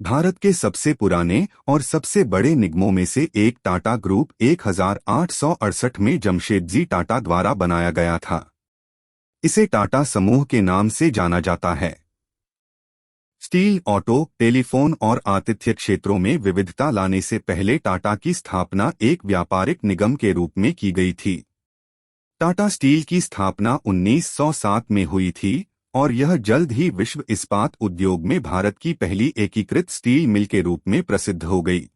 भारत के सबसे पुराने और सबसे बड़े निगमों में से एक टाटा ग्रुप 1868 में जमशेदजी टाटा द्वारा बनाया गया था। इसे टाटा समूह के नाम से जाना जाता है। स्टील, ऑटो, टेलीफोन और आतिथ्य क्षेत्रों में विविधता लाने से पहले टाटा की स्थापना एक व्यापारिक निगम के रूप में की गई थी। टाटा स्टील की स्थापना 1907 में हुई थी और यह जल्द ही विश्व इस्पात उद्योग में भारत की पहली एकीकृत स्टील मिल के रूप में प्रसिद्ध हो गई।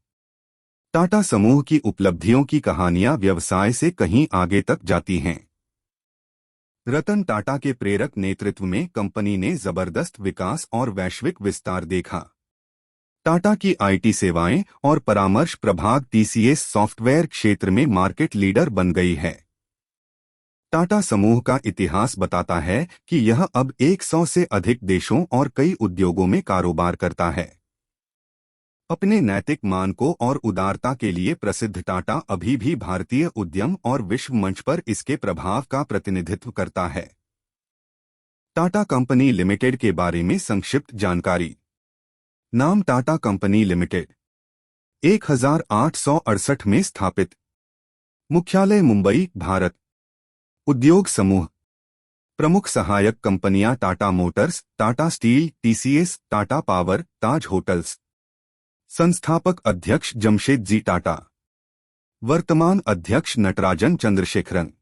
टाटा समूह की उपलब्धियों की कहानियां व्यवसाय से कहीं आगे तक जाती हैं। रतन टाटा के प्रेरक नेतृत्व में कंपनी ने जबरदस्त विकास और वैश्विक विस्तार देखा। टाटा की आईटी सेवाएं और परामर्श प्रभाग टीसीएस सॉफ्टवेयर क्षेत्र में मार्केट लीडर बन गई है। टाटा समूह का इतिहास बताता है कि यह अब 100 से अधिक देशों और कई उद्योगों में कारोबार करता है। अपने नैतिक मानकों और उदारता के लिए प्रसिद्ध टाटा अभी भी भारतीय उद्यम और विश्व मंच पर इसके प्रभाव का प्रतिनिधित्व करता है। टाटा कंपनी लिमिटेड के बारे में संक्षिप्त जानकारी। नाम टाटा कंपनी लिमिटेड 1868 में स्थापित। मुख्यालय मुंबई, भारत। उद्योग समूह। प्रमुख सहायक कंपनियां Tata Motors, Tata Steel, TCS, Tata Power, Taj Hotels. संस्थापक अध्यक्ष जमशेदजी टाटा। वर्तमान अध्यक्ष नटराजन चंद्रशेखरन।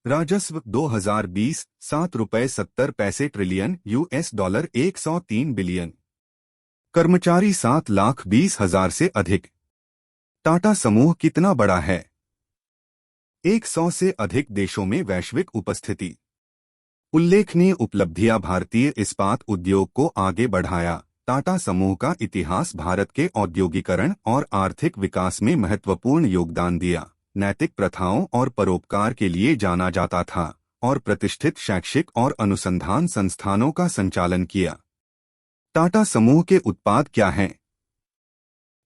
राजस्व 2020 ₹7.70 ट्रिलियन $, 103 बिलियन। कर्मचारी 7,20,000 से अधिक। टाटा समूह कितना बड़ा है? 100 से अधिक देशों में वैश्विक उपस्थिति। उल्लेखनीय उपलब्धियां। भारतीय इस्पात उद्योग को आगे बढ़ाया। टाटा समूह का इतिहास भारत के औद्योगिकरण और आर्थिक विकास में महत्वपूर्ण योगदान दिया। नैतिक प्रथाओं और परोपकार के लिए जाना जाता था और प्रतिष्ठित शैक्षिक और अनुसंधान संस्थानों का संचालन किया। टाटा समूह के उत्पाद क्या हैं?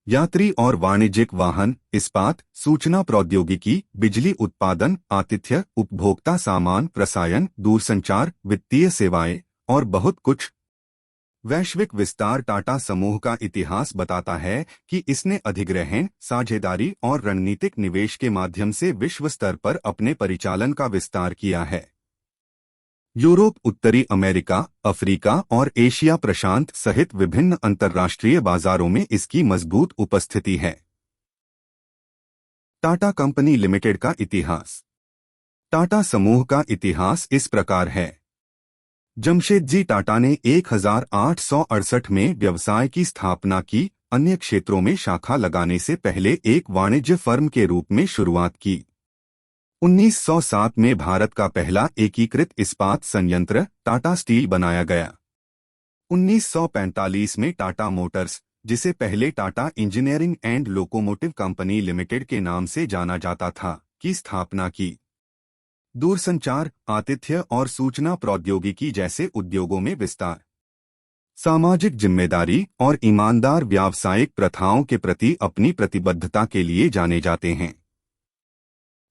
यात्री और वाणिज्यिक वाहन, इस्पात, सूचना प्रौद्योगिकी, बिजली उत्पादन, आतिथ्य, उपभोक्ता सामान, रसायन, दूरसंचार, वित्तीय सेवाएं और बहुत कुछ। वैश्विक विस्तार। टाटा समूह का इतिहास बताता है कि इसने अधिग्रहण, साझेदारी और रणनीतिक निवेश के माध्यम से विश्व स्तर पर अपने परिचालन का विस्तार किया है। यूरोप, उत्तरी अमेरिका, अफ्रीका और एशिया प्रशांत सहित विभिन्न अंतर्राष्ट्रीय बाजारों में इसकी मजबूत उपस्थिति है। टाटा कंपनी लिमिटेड का इतिहास। टाटा समूह का इतिहास इस प्रकार है। जमशेदजी टाटा ने 1868 में व्यवसाय की स्थापना की। अन्य क्षेत्रों में शाखा लगाने से पहले एक वाणिज्य फर्म के रूप में शुरुआत की। 1907 में भारत का पहला एकीकृत इस्पात संयंत्र टाटा स्टील बनाया गया। 1945 में टाटा मोटर्स, जिसे पहले Tata engineering and locomotive company limited के नाम से जाना जाता था, की स्थापना की। दूरसंचार, आतिथ्य और सूचना प्रौद्योगिकी जैसे उद्योगों में विस्तार। सामाजिक जिम्मेदारी और ईमानदार व्यावसायिक प्रथाओं के प्रति अपनी प्रतिबद्धता के लिए जाने जाते हैं।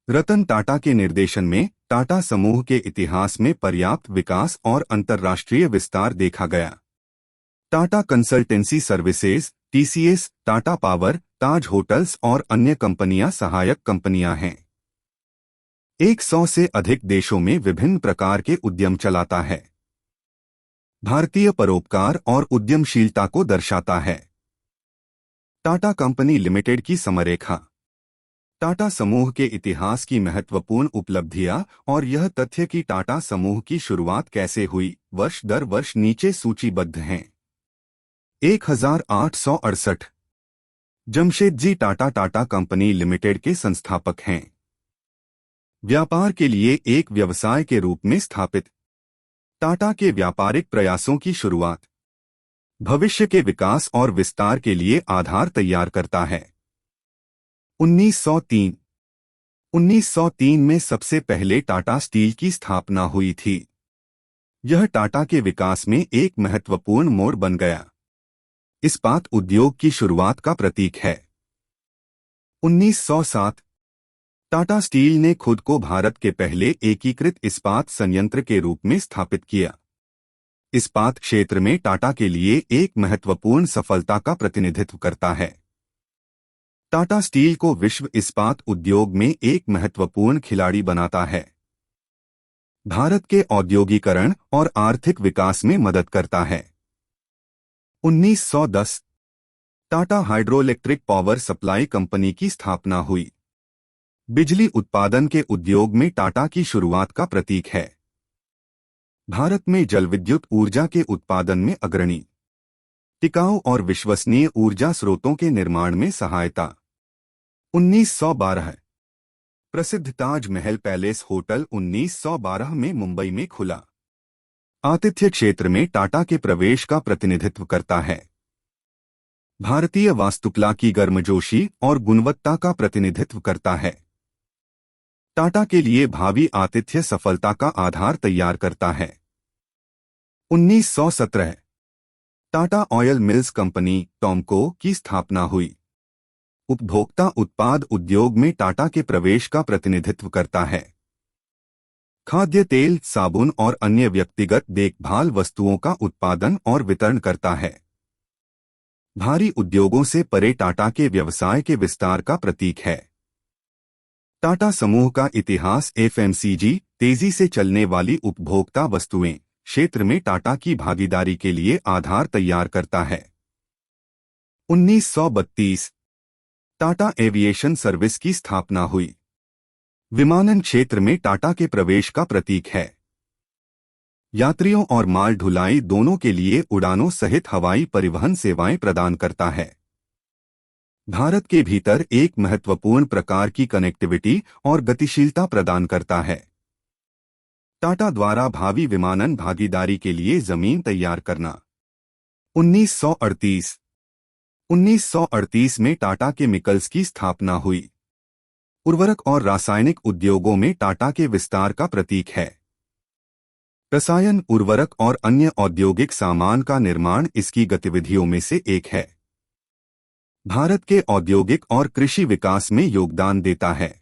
रतन टाटा के निर्देशन में टाटा समूह के इतिहास में पर्याप्त विकास और अंतर्राष्ट्रीय विस्तार देखा गया। Tata Consultancy Services, TCS, Tata Power, Taj Hotels और अन्य कंपनियां सहायक कंपनियां हैं। 100 से अधिक देशों में विभिन्न प्रकार के उद्यम चलाता है। भारतीय परोपकार और उद्यमशीलता को दर्शाता है। टाटा कंपनी लिमिटेड की समरेखा। टाटा समूह के इतिहास की महत्वपूर्ण उपलब्धियां और यह तथ्य कि टाटा समूह की शुरुआत कैसे हुई, वर्ष दर वर्ष नीचे सूचीबद्ध हैं। 1868। जमशेदजी टाटा टाटा कंपनी लिमिटेड के संस्थापक हैं। व्यापार के लिए एक व्यवसाय के रूप में स्थापित। टाटा के व्यापारिक प्रयासों की शुरुआत भविष्य के विकास और विस्तार के लिए आधार तैयार करता है। 1903। 1903 में सबसे पहले टाटा स्टील की स्थापना हुई थी। यह टाटा के विकास में एक महत्वपूर्ण मोड़ बन गया। इस्पात उद्योग की शुरुआत का प्रतीक है। 1907। टाटा स्टील ने खुद को भारत के पहले एकीकृत इस्पात संयंत्र के रूप में स्थापित किया। इस्पात क्षेत्र में टाटा के लिए एक महत्वपूर्ण सफलता का प्रतिनिधित्व करता है। टाटा स्टील को विश्व इस्पात उद्योग में एक महत्वपूर्ण खिलाड़ी बनाता है। भारत के औद्योगिकरण और आर्थिक विकास में मदद करता है। 1910 Tata hydroelectric power supply company की स्थापना हुई। बिजली उत्पादन के उद्योग में टाटा की शुरुआत का प्रतीक है। भारत में जलविद्युत ऊर्जा के उत्पादन में अग्रणी। टिकाऊ और विश्वसनीय ऊर्जा स्रोतों के निर्माण में सहायता। 1912 प्रसिद्ध ताज महल पैलेस होटल 1912 में मुंबई में खुला। आतिथ्य क्षेत्र में टाटा के प्रवेश का प्रतिनिधित्व करता है। भारतीय वास्तुकला की गर्मजोशी और गुणवत्ता का प्रतिनिधित्व करता है। टाटा के लिए भावी आतिथ्य सफलता का आधार तैयार करता है। 1917 टाटा ऑयल मिल्स कंपनी टॉमको की स्थापना हुई। उपभोक्ता उत्पाद उद्योग में टाटा के प्रवेश का प्रतिनिधित्व करता है। खाद्य तेल, साबुन और अन्य व्यक्तिगत देखभाल वस्तुओं का उत्पादन और वितरण करता है। भारी उद्योगों से परे टाटा के व्यवसाय के विस्तार का प्रतीक है। टाटा समूह का इतिहास एफएमसीजी, तेजी से चलने वाली उपभोक्ता वस्तुएं क्षेत्र में टाटा की भागीदारी के लिए आधार तैयार करता है। 1932 टाटा एविएशन सर्विस की स्थापना हुई। विमानन क्षेत्र में टाटा के प्रवेश का प्रतीक है। यात्रियों और माल ढुलाई दोनों के लिए उड़ानों सहित हवाई परिवहन सेवाएं प्रदान करता है। भारत के भीतर एक महत्वपूर्ण प्रकार की कनेक्टिविटी और गतिशीलता प्रदान करता है। टाटा द्वारा भावी विमानन भागीदारी के लिए जमीन तैयार करना। 1938 में टाटा केमिकल्स की स्थापना हुई। उर्वरक और रासायनिक उद्योगों में टाटा के विस्तार का प्रतीक है। रसायन, उर्वरक और अन्य औद्योगिक सामान का निर्माण इसकी गतिविधियों में से एक है। भारत के औद्योगिक और कृषि विकास में योगदान देता है।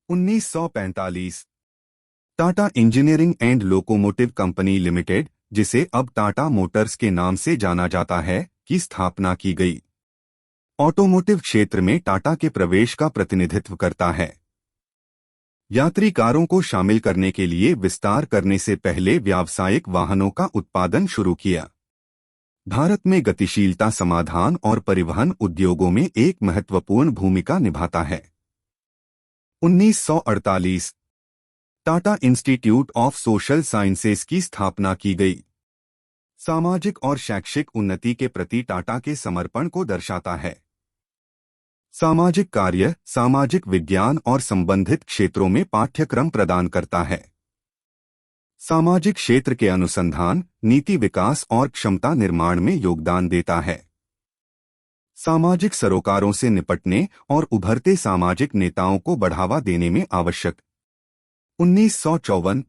1945 Tata engineering and locomotive company limited, जिसे अब टाटा मोटर्स के नाम से जाना जाता है, की स्थापना की गई। ऑटोमोटिव क्षेत्र में टाटा के प्रवेश का प्रतिनिधित्व करता है। यात्री कारों को शामिल करने के लिए विस्तार करने से पहले व्यावसायिक वाहनों का उत्पादन शुरू किया। भारत में गतिशीलता समाधान और परिवहन उद्योगों में एक महत्वपूर्ण भूमिका निभाता है। 1948 Tata institute of social sciences की स्थापना की गई। सामाजिक और शैक्षिक उन्नति के प्रति टाटा के समर्पण को दर्शाता है। सामाजिक कार्य, सामाजिक विज्ञान और संबंधित क्षेत्रों में पाठ्यक्रम प्रदान करता है। सामाजिक क्षेत्र के अनुसंधान, नीति विकास और क्षमता निर्माण में योगदान देता है। सामाजिक सरोकारों से निपटने और उभरते सामाजिक नेताओं को बढ़ावा देने में आवश्यक। 1954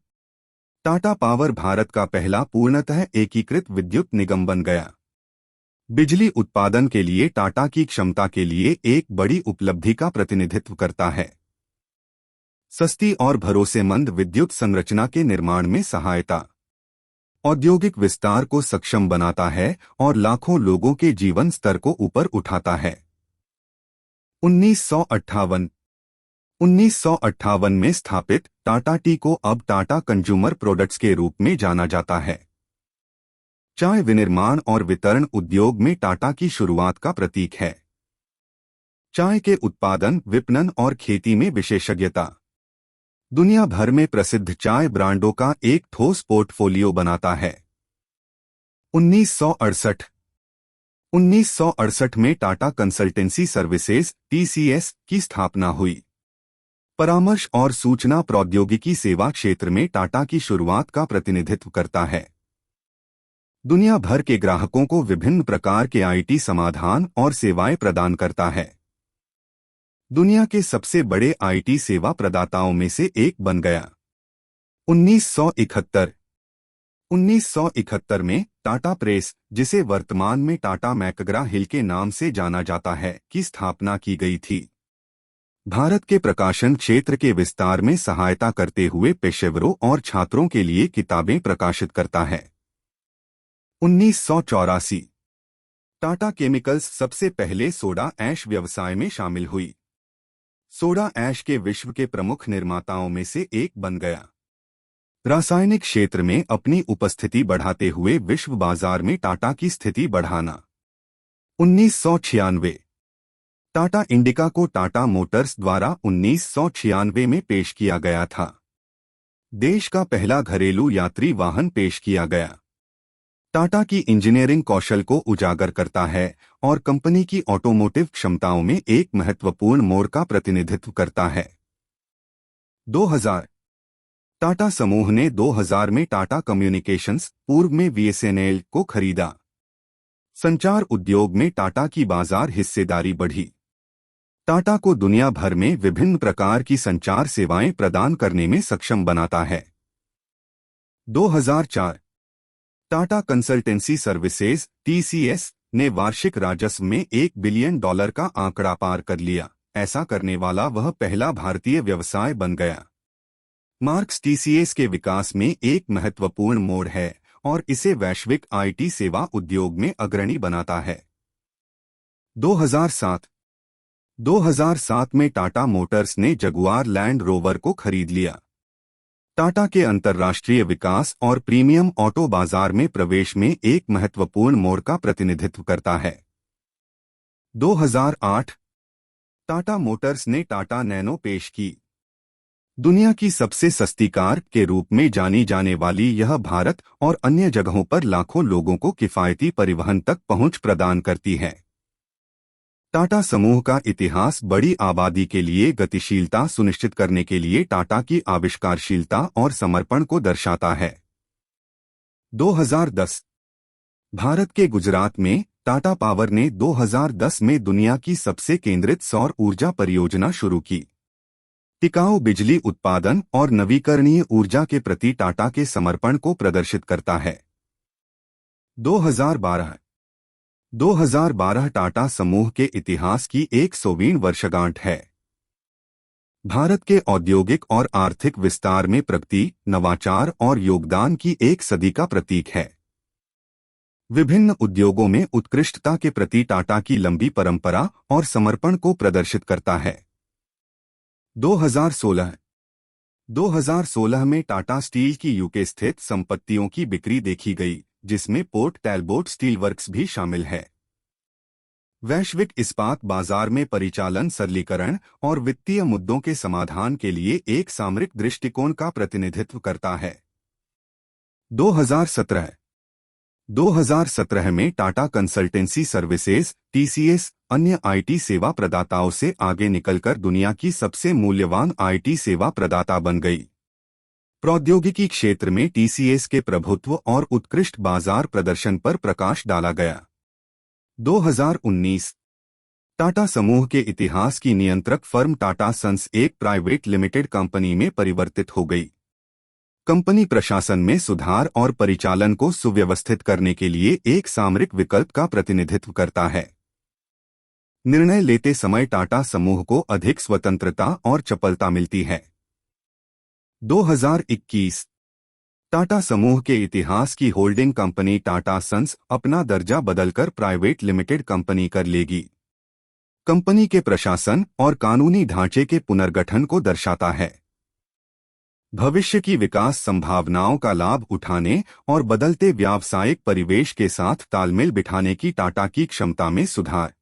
टाटा पावर भारत का पहला पूर्णतः एकीकृत विद्युत निगम बन गया। बिजली उत्पादन के लिए टाटा की क्षमता के लिए एक बड़ी उपलब्धि का प्रतिनिधित्व करता है। सस्ती और भरोसेमंद विद्युत संरचना के निर्माण में सहायता। औद्योगिक विस्तार को सक्षम बनाता है और लाखों लोगों के जीवन स्तर को ऊपर उठाता है। 1958 में स्थापित टाटा टी को अब टाटा कंज्यूमर प्रोडक्ट्स के रूप में जाना जाता है। चाय विनिर्माण और वितरण उद्योग में टाटा की शुरुआत का प्रतीक है। चाय के उत्पादन, विपणन और खेती में विशेषज्ञता। दुनिया भर में प्रसिद्ध चाय ब्रांडों का एक ठोस पोर्टफोलियो बनाता है। 1968 में टाटा कंसल्टेंसी सर्विसेज (TCS) की स्थापना हुई। परामर्श और सूचना प्रौद्योगिकी सेवा क्षेत्र में टाटा की शुरुआत का प्रतिनिधित्व करता है। दुनिया भर के ग्राहकों को विभिन्न प्रकार के आईटी समाधान और सेवाएं प्रदान करता है। दुनिया के सबसे बड़े आईटी सेवा प्रदाताओं में से एक बन गया। 1971 में टाटा प्रेस, जिसे वर्तमान में टाटा मैकग्रा हिल के नाम से जाना जाता है, की स्थापना की गई थी। भारत के प्रकाशन क्षेत्र के विस्तार में सहायता करते हुए पेशेवरों और छात्रों के लिए किताबें प्रकाशित करता है। 1984 टाटा केमिकल्स सबसे पहले सोडा ऐश व्यवसाय में शामिल हुई। सोडा ऐश के विश्व के प्रमुख निर्माताओं में से एक बन गया। रासायनिक क्षेत्र में अपनी उपस्थिति बढ़ाते हुए विश्व बाजार में टाटा की स्थिति बढ़ाना। 1996 टाटा इंडिका को टाटा मोटर्स द्वारा 1996 में पेश किया गया था। देश का पहला घरेलू यात्री वाहन पेश किया गया। टाटा की इंजीनियरिंग कौशल को उजागर करता है और कंपनी की ऑटोमोटिव क्षमताओं में एक महत्वपूर्ण मोड़ का प्रतिनिधित्व करता है। 2000 टाटा समूह ने 2000 में टाटा कम्युनिकेशंस, पूर्व में बीएसएनएल, को खरीदा। संचार उद्योग में टाटा की बाजार हिस्सेदारी बढ़ी। टाटा को दुनिया भर में विभिन्न प्रकार की संचार सेवाएं प्रदान करने में सक्षम बनाता है। 2004 टाटा कंसल्टेंसी सर्विसेज (टीसीएस) ने वार्षिक राजस्व में $1 बिलियन का आंकड़ा पार कर लिया। ऐसा करने वाला वह पहला भारतीय व्यवसाय बन गया। मार्क्स टीसीएस के विकास में एक महत्वपूर्ण मोड़ है और इसे वैश्विक आईटी सेवा उद्योग में अग्रणी बनाता है। 2007 में टाटा मोटर्स ने जगुआर लैंड रोवर को खरीद लिया। टाटा के अंतर्राष्ट्रीय विकास और प्रीमियम ऑटो बाजार में प्रवेश में एक महत्वपूर्ण मोड़ का प्रतिनिधित्व करता है। 2008 टाटा मोटर्स ने टाटा नैनो पेश की। दुनिया की सबसे सस्ती कार के रूप में जानी जाने वाली यह भारत और अन्य जगहों पर लाखों लोगों को किफायती परिवहन तक पहुंच प्रदान करती है। टाटा समूह का इतिहास बड़ी आबादी के लिए गतिशीलता सुनिश्चित करने के लिए टाटा की आविष्कारशीलता और समर्पण को दर्शाता है। 2010 भारत के गुजरात में टाटा पावर ने 2010 में दुनिया की सबसे केंद्रित सौर ऊर्जा परियोजना शुरू की। टिकाऊ बिजली उत्पादन और नवीकरणीय ऊर्जा के प्रति टाटा के समर्पण को प्रदर्शित करता है। 2012 टाटा समूह के इतिहास की 100वीं वर्षगांठ है। भारत के औद्योगिक और आर्थिक विस्तार में प्रगति, नवाचार और योगदान की एक सदी का प्रतीक है। विभिन्न उद्योगों में उत्कृष्टता के प्रति टाटा की लंबी परंपरा और समर्पण को प्रदर्शित करता है। 2016 में टाटा स्टील की यूके स्थित संपत्तियों की बिक्री देखी गई, जिसमें पोर्ट टैलबोट स्टील वर्क्स भी शामिल है। वैश्विक इस्पात बाजार में परिचालन सरलीकरण और वित्तीय मुद्दों के समाधान के लिए एक सामरिक दृष्टिकोण का प्रतिनिधित्व करता है। 2017 में टाटा कंसल्टेंसी सर्विसेज (टीसीएस) अन्य आईटी सेवा प्रदाताओं से आगे निकलकर दुनिया की सबसे मूल्यवान आईटी सेवा प्रदाता बन गई। प्रौद्योगिकी क्षेत्र में टीसीएस के प्रभुत्व और उत्कृष्ट बाजार प्रदर्शन पर प्रकाश डाला गया। 2019 टाटा समूह के इतिहास की नियंत्रक फर्म टाटा सन्स एक प्राइवेट लिमिटेड कंपनी में परिवर्तित हो गई। कंपनी प्रशासन में सुधार और परिचालन को सुव्यवस्थित करने के लिए एक सामरिक विकल्प का प्रतिनिधित्व करता है। निर्णय लेते समय टाटा समूह को अधिक स्वतंत्रता और चपलता मिलती है। 2021 टाटा समूह के इतिहास की होल्डिंग कंपनी टाटा सन्स अपना दर्जा बदलकर प्राइवेट लिमिटेड कंपनी कर लेगी। कंपनी के प्रशासन और कानूनी ढांचे के पुनर्गठन को दर्शाता है। भविष्य की विकास संभावनाओं का लाभ उठाने और बदलते व्यावसायिक परिवेश के साथ तालमेल बिठाने की टाटा की क्षमता में सुधार।